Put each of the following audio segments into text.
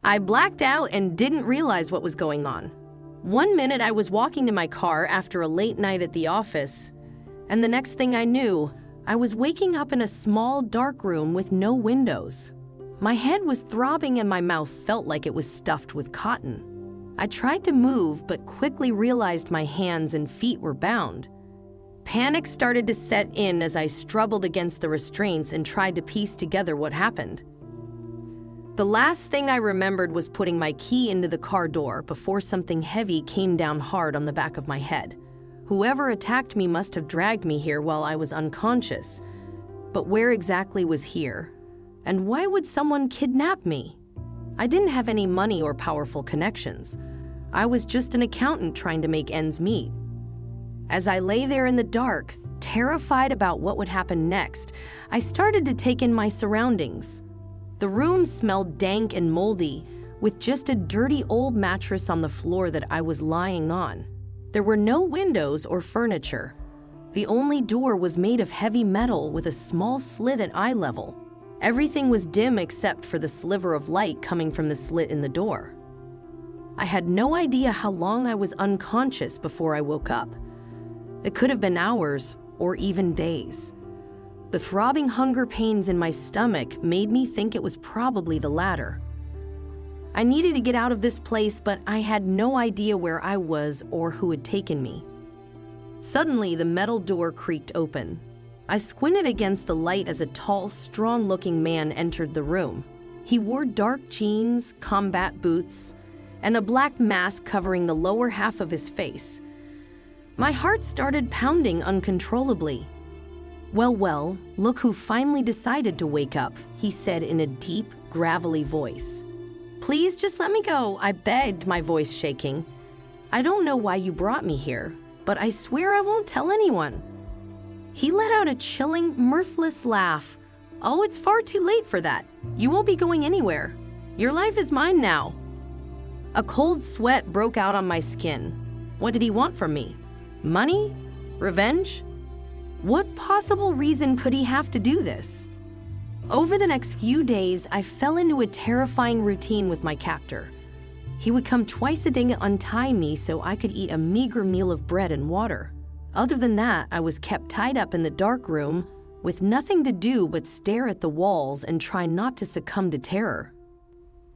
I blacked out and didn't realize what was going on. One minute I was walking to my car after a late night at the office, and the next thing I knew, I was waking up in a small, dark room with no windows. My head was throbbing and my mouth felt like it was stuffed with cotton. I tried to move, but quickly realized my hands and feet were bound. Panic started to set in as I struggled against the restraints and tried to piece together what happened. The last thing I remembered was putting my key into the car door before something heavy came down hard on the back of my head. Whoever attacked me must have dragged me here while I was unconscious. But where exactly was here? And why would someone kidnap me? I didn't have any money or powerful connections. I was just an accountant trying to make ends meet. As I lay there in the dark, terrified about what would happen next, I started to take in my surroundings. The room smelled dank and moldy, with just a dirty old mattress on the floor that I was lying on. There were no windows or furniture. The only door was made of heavy metal with a small slit at eye level. Everything was dim except for the sliver of light coming from the slit in the door. I had no idea how long I was unconscious before I woke up. It could have been hours or even days. The throbbing hunger pains in my stomach made me think it was probably the latter. I needed to get out of this place, but I had no idea where I was or who had taken me. Suddenly, the metal door creaked open. I squinted against the light as a tall, strong-looking man entered the room. He wore dark jeans, combat boots, and a black mask covering the lower half of his face. My heart started pounding uncontrollably. Well, look who finally decided to wake up," he said in a deep, gravelly voice. "Please just let me go," I begged, my voice shaking. "I don't know why you brought me here, but I swear I won't tell anyone." He let out a chilling, mirthless laugh. "Oh, it's far too late for that. You won't be going anywhere. Your life is mine now." A cold sweat broke out on my skin. What did he want from me? Money? Revenge? What possible reason could he have to do this? Over the next few days, I fell into a terrifying routine with my captor. He would come twice a day to untie me so I could eat a meager meal of bread and water. Other than that, I was kept tied up in the dark room with nothing to do but stare at the walls and try not to succumb to terror.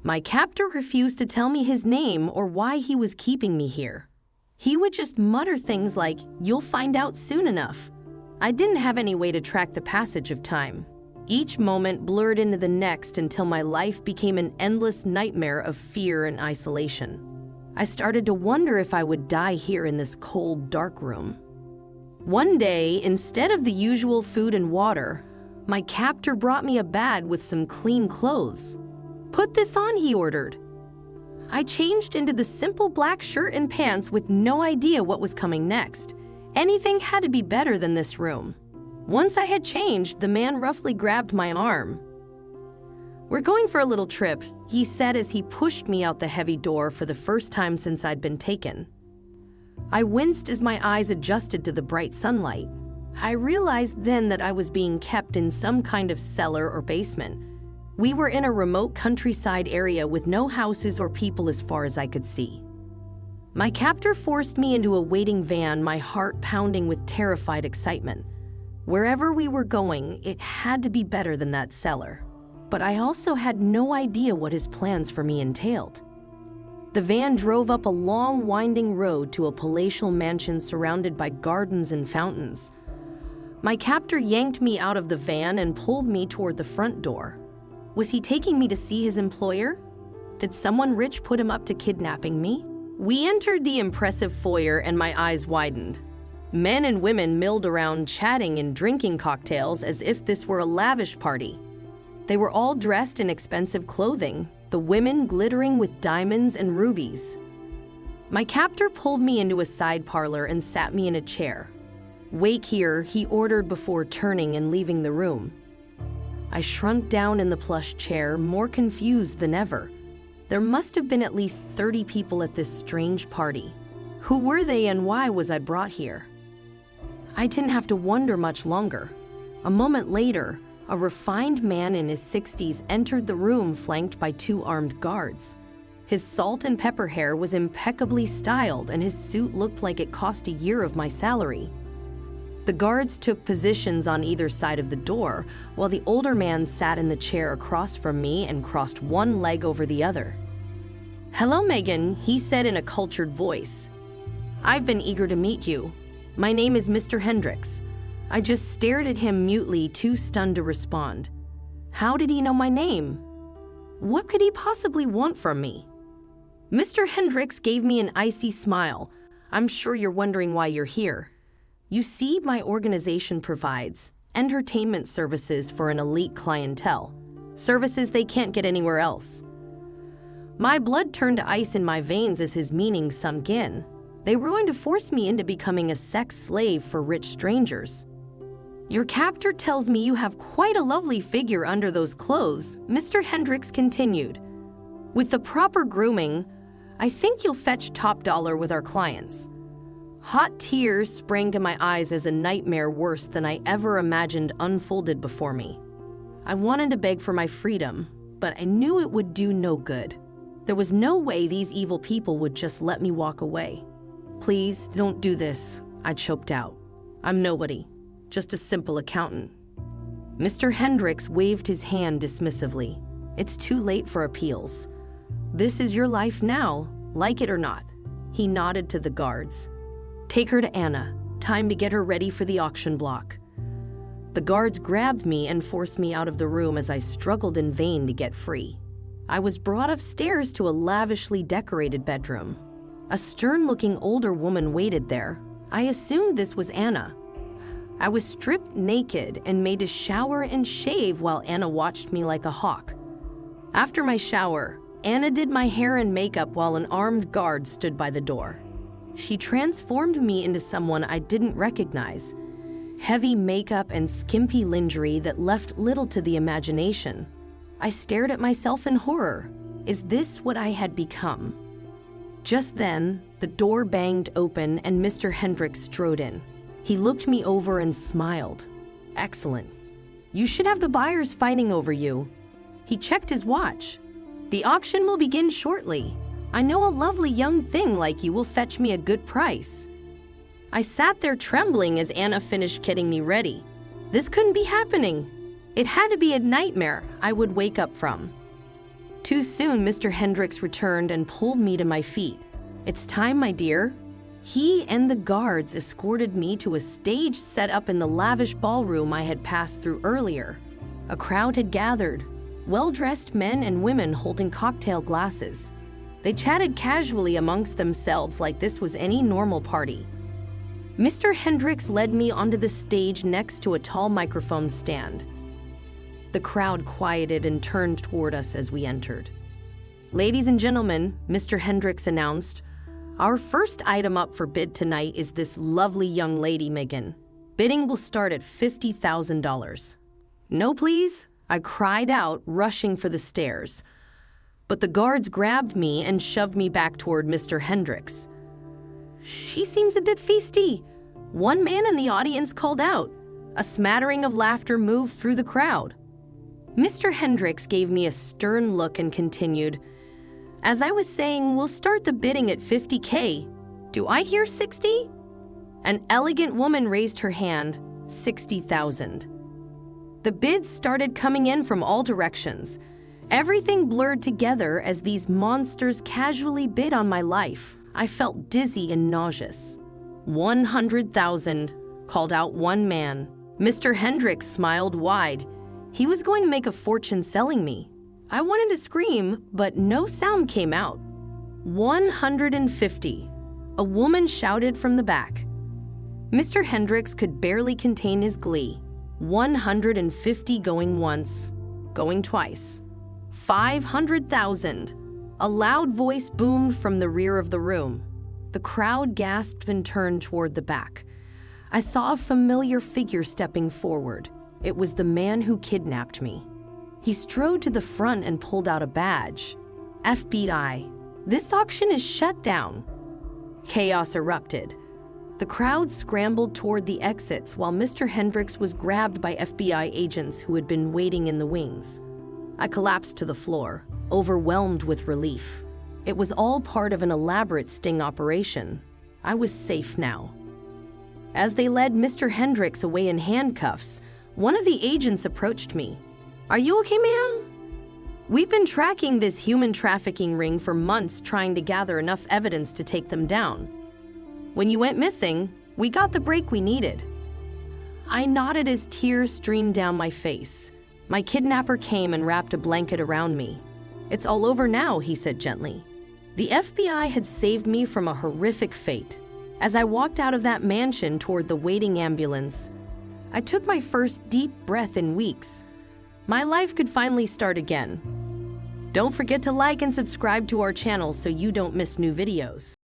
My captor refused to tell me his name or why he was keeping me here. He would just mutter things like, "You'll find out soon enough." I didn't have any way to track the passage of time. Each moment blurred into the next until my life became an endless nightmare of fear and isolation. I started to wonder if I would die here in this cold, dark room. One day, instead of the usual food and water, my captor brought me a bag with some clean clothes. "Put this on," he ordered. I changed into the simple black shirt and pants with no idea what was coming next. Anything had to be better than this room. Once I had changed, the man roughly grabbed my arm. "We're going for a little trip," he said as he pushed me out the heavy door for the first time since I'd been taken. I winced as my eyes adjusted to the bright sunlight. I realized then that I was being kept in some kind of cellar or basement. We were in a remote countryside area with no houses or people as far as I could see. My captor forced me into a waiting van, my heart pounding with terrified excitement. Wherever we were going, it had to be better than that cellar. But I also had no idea what his plans for me entailed. The van drove up a long, winding road to a palatial mansion surrounded by gardens and fountains. My captor yanked me out of the van and pulled me toward the front door. Was he taking me to see his employer? Did someone rich put him up to kidnapping me? We entered the impressive foyer and my eyes widened. Men and women milled around chatting and drinking cocktails as if this were a lavish party. They were all dressed in expensive clothing, the women glittering with diamonds and rubies. My captor pulled me into a side parlor and sat me in a chair. "Wait here," he ordered before turning and leaving the room. I shrunk down in the plush chair, more confused than ever. There must have been at least 30 people at this strange party. Who were they and why was I brought here? I didn't have to wonder much longer. A moment later, a refined man in his 60s entered the room flanked by 2 armed guards. His salt and pepper hair was impeccably styled, and his suit looked like it cost a year of my salary. The guards took positions on either side of the door, while the older man sat in the chair across from me and crossed one leg over the other. "Hello, Megan," he said in a cultured voice. "I've been eager to meet you. My name is Mr. Hendricks." I just stared at him mutely, too stunned to respond. How did he know my name? What could he possibly want from me? Mr. Hendricks gave me an icy smile. "I'm sure you're wondering why you're here. You see, my organization provides entertainment services for an elite clientele, services they can't get anywhere else." My blood turned to ice in my veins as his meaning sunk in. They were going to force me into becoming a sex slave for rich strangers. "Your captor tells me you have quite a lovely figure under those clothes," Mr. Hendricks continued. "With the proper grooming, I think you'll fetch top dollar with our clients." Hot tears sprang to my eyes as a nightmare worse than I ever imagined unfolded before me. I wanted to beg for my freedom, but I knew it would do no good. There was no way these evil people would just let me walk away. "Please, don't do this," I choked out. "I'm nobody, just a simple accountant." Mr. Hendricks waved his hand dismissively. "It's too late for appeals. This is your life now, like it or not." He nodded to the guards. "Take her to Anna. Time to get her ready for the auction block." The guards grabbed me and forced me out of the room as I struggled in vain to get free. I was brought upstairs to a lavishly decorated bedroom. A stern-looking older woman waited there. I assumed this was Anna. I was stripped naked and made to shower and shave while Anna watched me like a hawk. After my shower, Anna did my hair and makeup while an armed guard stood by the door. She transformed me into someone I didn't recognize. Heavy makeup and skimpy lingerie that left little to the imagination. I stared at myself in horror. Is this what I had become? Just then, the door banged open and Mr. Hendricks strode in. He looked me over and smiled. "Excellent. You should have the buyers fighting over you." He checked his watch. "The auction will begin shortly. I know a lovely young thing like you will fetch me a good price." I sat there trembling as Anna finished getting me ready. This couldn't be happening. It had to be a nightmare I would wake up from. Too soon, Mr. Hendricks returned and pulled me to my feet. "It's time, my dear." He and the guards escorted me to a stage set up in the lavish ballroom I had passed through earlier. A crowd had gathered, well-dressed men and women holding cocktail glasses. They chatted casually amongst themselves like this was any normal party. Mr. Hendricks led me onto the stage next to a tall microphone stand. The crowd quieted and turned toward us as we entered. "Ladies and gentlemen," Mr. Hendricks announced, "our first item up for bid tonight is this lovely young lady, Megan. Bidding will start at $50,000. "No, please," I cried out, rushing for the stairs. But the guards grabbed me and shoved me back toward Mr. Hendricks. "She seems a bit feisty," one man in the audience called out. A smattering of laughter moved through the crowd. Mr. Hendricks gave me a stern look and continued, "As I was saying, we'll start the bidding at $50K. Do I hear 60? An elegant woman raised her hand. 60,000. The bids started coming in from all directions. Everything blurred together as these monsters casually bid on my life. I felt dizzy and nauseous. 100,000, called out one man. Mr. Hendricks smiled wide. He was going to make a fortune selling me. I wanted to scream, but no sound came out. 150, a woman shouted from the back. Mr. Hendricks could barely contain his glee. 150 going once, going twice. 500,000. A loud voice boomed from the rear of the room. The crowd gasped and turned toward the back. I saw a familiar figure stepping forward. It was the man who kidnapped me. He strode to the front and pulled out a badge. FBI. This auction is shut down. Chaos erupted. The crowd scrambled toward the exits while Mr. Hendricks was grabbed by FBI agents who had been waiting in the wings. I collapsed to the floor, overwhelmed with relief. It was all part of an elaborate sting operation. I was safe now. As they led Mr. Hendricks away in handcuffs, one of the agents approached me. "Are you okay, ma'am? We've been tracking this human trafficking ring for months, trying to gather enough evidence to take them down. When you went missing, we got the break we needed." I nodded as tears streamed down my face. My kidnapper came and wrapped a blanket around me. "It's all over now," he said gently. The FBI had saved me from a horrific fate. As I walked out of that mansion toward the waiting ambulance, I took my first deep breath in weeks. My life could finally start again. Don't forget to like and subscribe to our channel so you don't miss new videos.